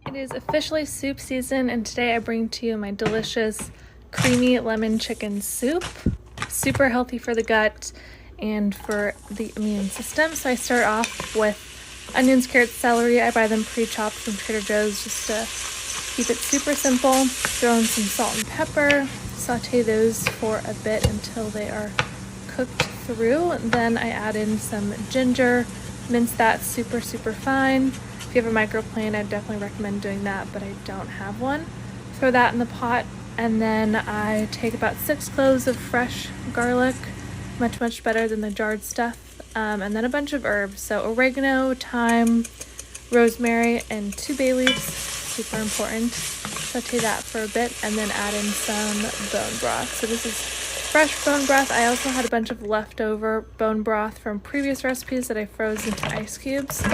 It is officially soup season, and today I bring to you my delicious creamy lemon chicken soup. Super healthy for the gut and for the immune system. So I start off with onions, carrots, celery. I buy them pre-chopped from Trader Joe's just to keep it super simple. Throw in some salt and pepper. Saute those for a bit until they are cooked through. Then I add in some ginger, mince that super fine. If you have a microplane, I'd definitely recommend doing that, but I don't have one. Throw that in the pot, and then I take about 6 cloves of fresh garlic, much better than the jarred stuff, and then a bunch of herbs. So oregano, thyme, rosemary, and 2 bay leaves, super important. Saute that for a bit, and then add in some bone broth. So this is fresh bone broth. I also had a bunch of leftover bone broth from previous recipes that I froze into ice cubes.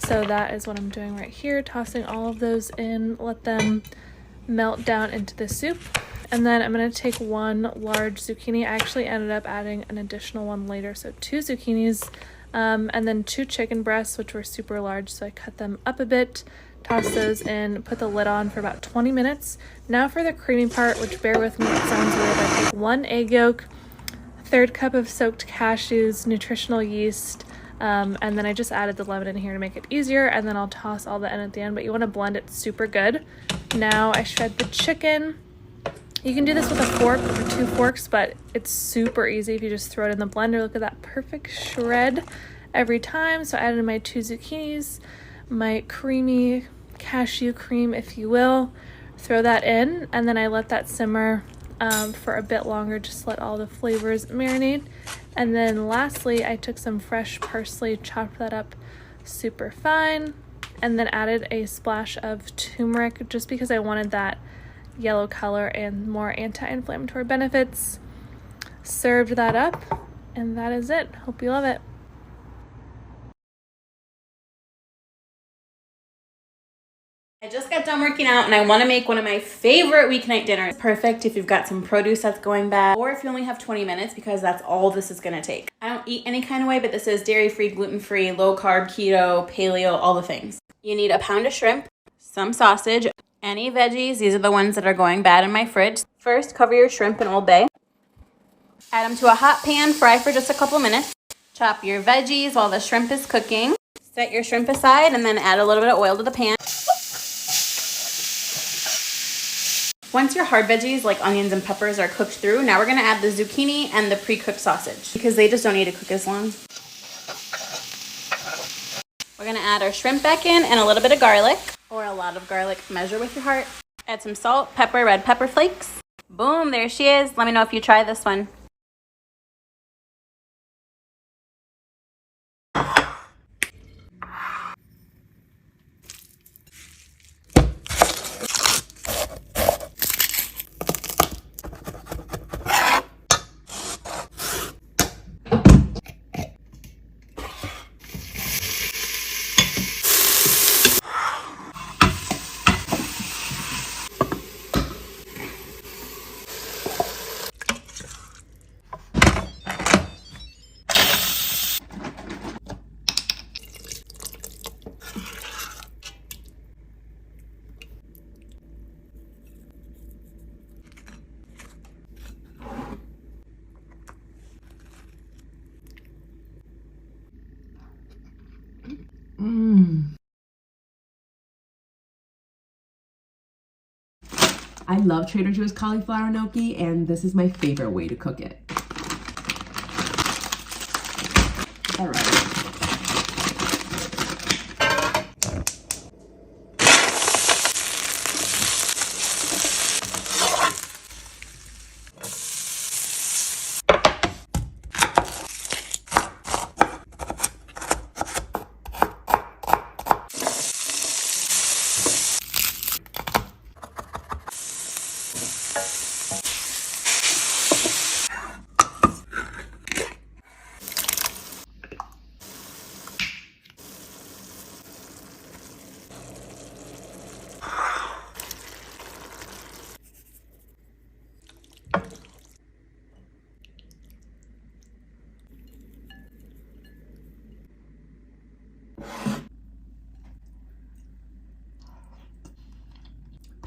So that is what I'm doing right here, tossing all of those in, let them melt down into the soup. And then I'm going to take 1 large zucchini. I actually ended up adding an additional one later, so 2 zucchinis, and then 2 chicken breasts, which were super large, so I cut them up a bit, toss those in, put the lid on for about 20 minutes. Now for the creamy part, which bear with me, it sounds weird. I take 1 egg yolk, 1/3 cup of soaked cashews, nutritional yeast, and then I just added the lemon in here to make it easier, and then I'll toss all that in at the end, but you want to blend it super good. Now I shred the chicken. You can do this with a fork or 2 forks, but it's super easy if you just throw it in the blender. Look at that perfect shred every time. So I added my 2 zucchinis, my creamy cashew cream, if you will. Throw that in, and then I let that simmer for a bit longer, just let all the flavors marinate. And then lastly, I took some fresh parsley, chopped that up super fine, and then added a splash of turmeric just because I wanted that yellow color and more anti-inflammatory benefits. Served that up, and that is it. Hope you love it. I just got done working out and I want to make one of my favorite weeknight dinners. Perfect if you've got some produce that's going bad, or if you only have 20 minutes, because that's all this is going to take. I don't eat any kind of way, but this is dairy-free, gluten-free, low-carb, keto, paleo, all the things. You need a pound of shrimp, some sausage, any veggies. These are the ones that are going bad in my fridge. First, cover your shrimp in Old Bay. Add them to a hot pan, fry for just a couple minutes. Chop your veggies while the shrimp is cooking. Set your shrimp aside and then add a little bit of oil to the pan. Once your hard veggies like onions and peppers are cooked through, now we're going to add the zucchini and the pre-cooked sausage because they just don't need to cook as long. We're going to add our shrimp back in and a little bit of garlic, or a lot of garlic, measure with your heart. Add some salt, pepper, red pepper flakes. Boom, there she is. Let me know if you try this one. I love Trader Joe's cauliflower gnocchi, and this is my favorite way to cook it. All right.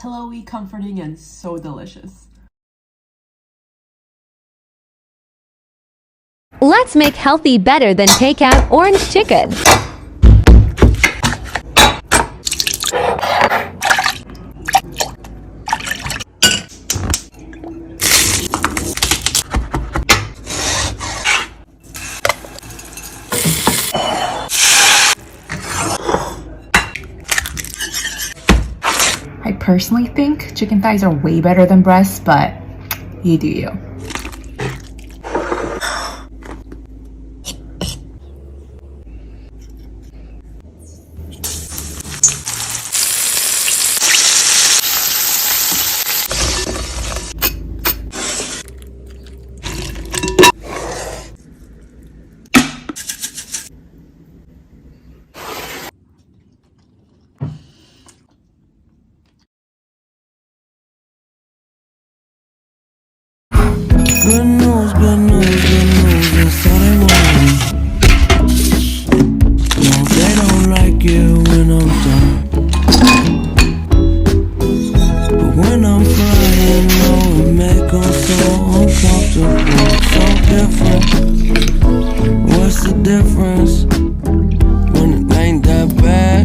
pillowy, comforting, and so delicious. Let's make healthy better than takeout orange chicken. I personally think chicken thighs are way better than breasts, but you do you. Good news, good news, good news, that's all they want. No, they don't like it when I'm done. But when I'm flying low, it make them so uncomfortable, so different. What's the difference? When it ain't that bad,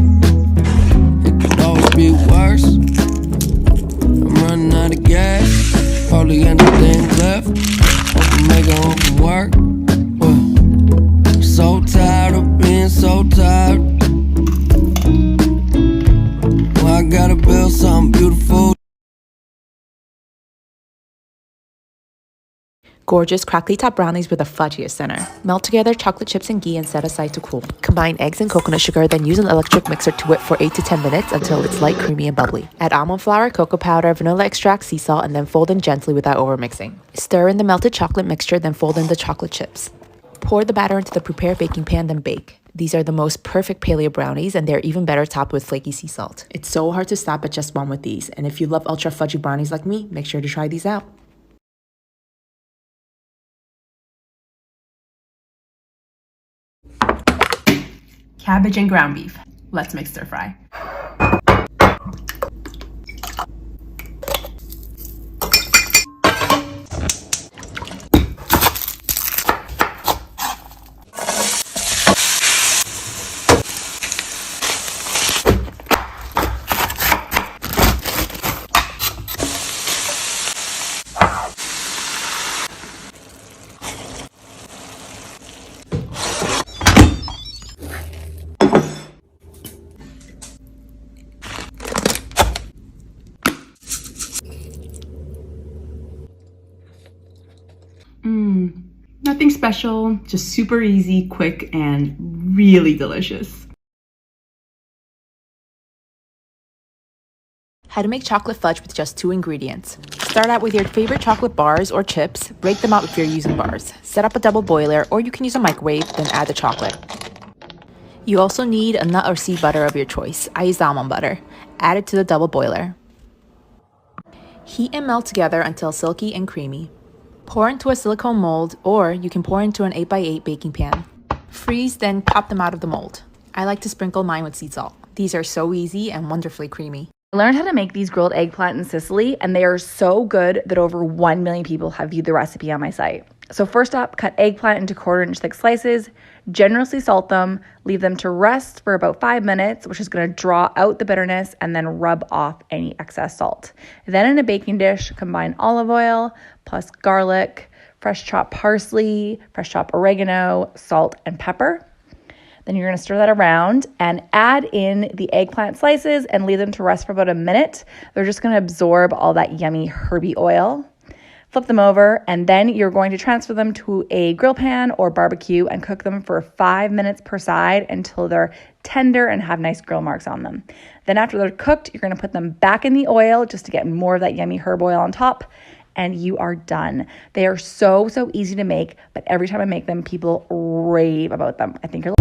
it could always be worse. I'm running out of gas, hardly anything left. Hope I make it home from work. So tired of being so tired. Well, I gotta build something beautiful. Gorgeous crackly top brownies with a fudgiest center. Melt together chocolate chips and ghee and set aside to cool. Combine eggs and coconut sugar, then use an electric mixer to whip for 8 to 10 minutes until it's light, creamy, and bubbly. Add almond flour, cocoa powder, vanilla extract, sea salt, and then fold in gently without overmixing. Stir in the melted chocolate mixture, then fold in the chocolate chips. Pour the batter into the prepared baking pan, then bake. These are the most perfect paleo brownies, and they're even better topped with flaky sea salt. It's so hard to stop at just one with these, and if you love ultra fudgy brownies like me, make sure to try these out. Cabbage and ground beef. Let's make stir fry. Nothing special, just super easy, quick, and really delicious. How to make chocolate fudge with just 2 ingredients. Start out with your favorite chocolate bars or chips. Break them out if you're using bars. Set up a double boiler, or you can use a microwave, then add the chocolate. You also need a nut or seed butter of your choice. I used almond butter. Add it to the double boiler. Heat and melt together until silky and creamy. Pour into a silicone mold, or you can pour into an 8x8 baking pan. Freeze, then pop them out of the mold. I like to sprinkle mine with sea salt. These are so easy and wonderfully creamy. I learned how to make these grilled eggplant in Sicily, and they are so good that over 1 million people have viewed the recipe on my site. So first up, cut eggplant into 1/4-inch thick slices, generously salt them, leave them to rest for about 5 minutes, which is going to draw out the bitterness and then rub off any excess salt. Then in a baking dish, combine olive oil plus garlic, fresh chopped parsley, fresh chopped oregano, salt, and pepper. Then you're going to stir that around and add in the eggplant slices and leave them to rest for about a minute. They're just going to absorb all that yummy herby oil. Flip them over, and then you're going to transfer them to a grill pan or barbecue and cook them for 5 minutes per side until they're tender and have nice grill marks on them. Then after they're cooked, you're going to put them back in the oil just to get more of that yummy herb oil on top, and you are done. They are so easy to make, but every time I make them, people rave about them. I think you're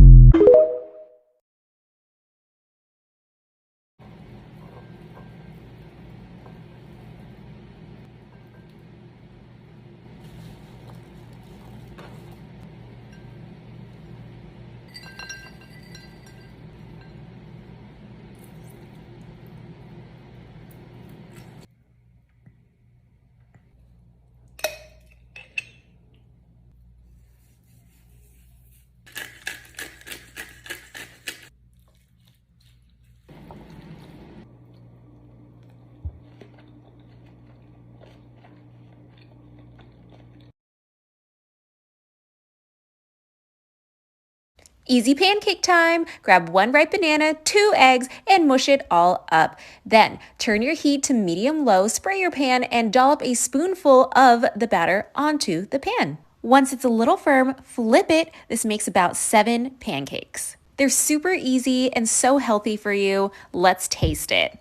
Easy pancake time. Grab 1 ripe banana, 2 eggs, and mush it all up. Then turn your heat to medium-low, spray your pan, and dollop a spoonful of the batter onto the pan. Once it's a little firm, flip it. This makes about 7 pancakes. They're super easy and so healthy for you. Let's taste it.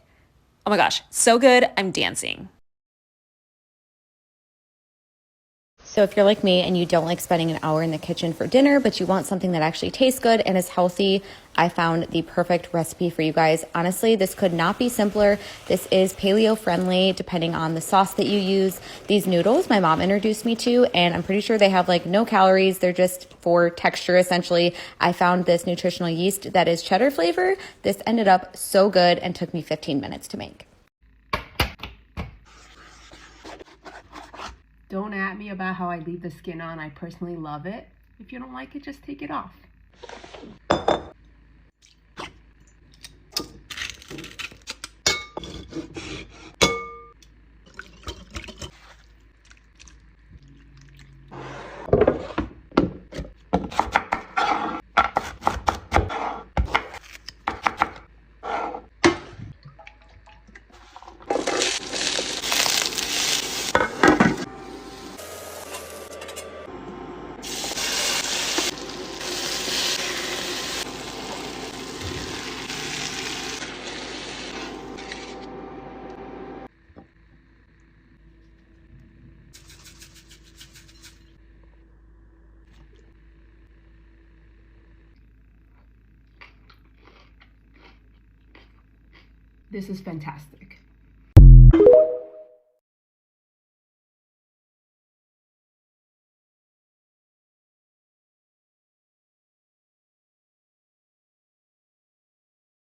Oh my gosh, so good, I'm dancing. So if you're like me and you don't like spending an hour in the kitchen for dinner, but you want something that actually tastes good and is healthy, I found the perfect recipe for you guys. Honestly, this could not be simpler. This is paleo friendly, depending on the sauce that you use. These noodles my mom introduced me to, and I'm pretty sure they have like no calories. They're just for texture, essentially. I found this nutritional yeast that is cheddar flavor. This ended up so good and took me 15 minutes to make. Don't at me about how I leave the skin on. I personally love it. If you don't like it, just take it off. This is fantastic.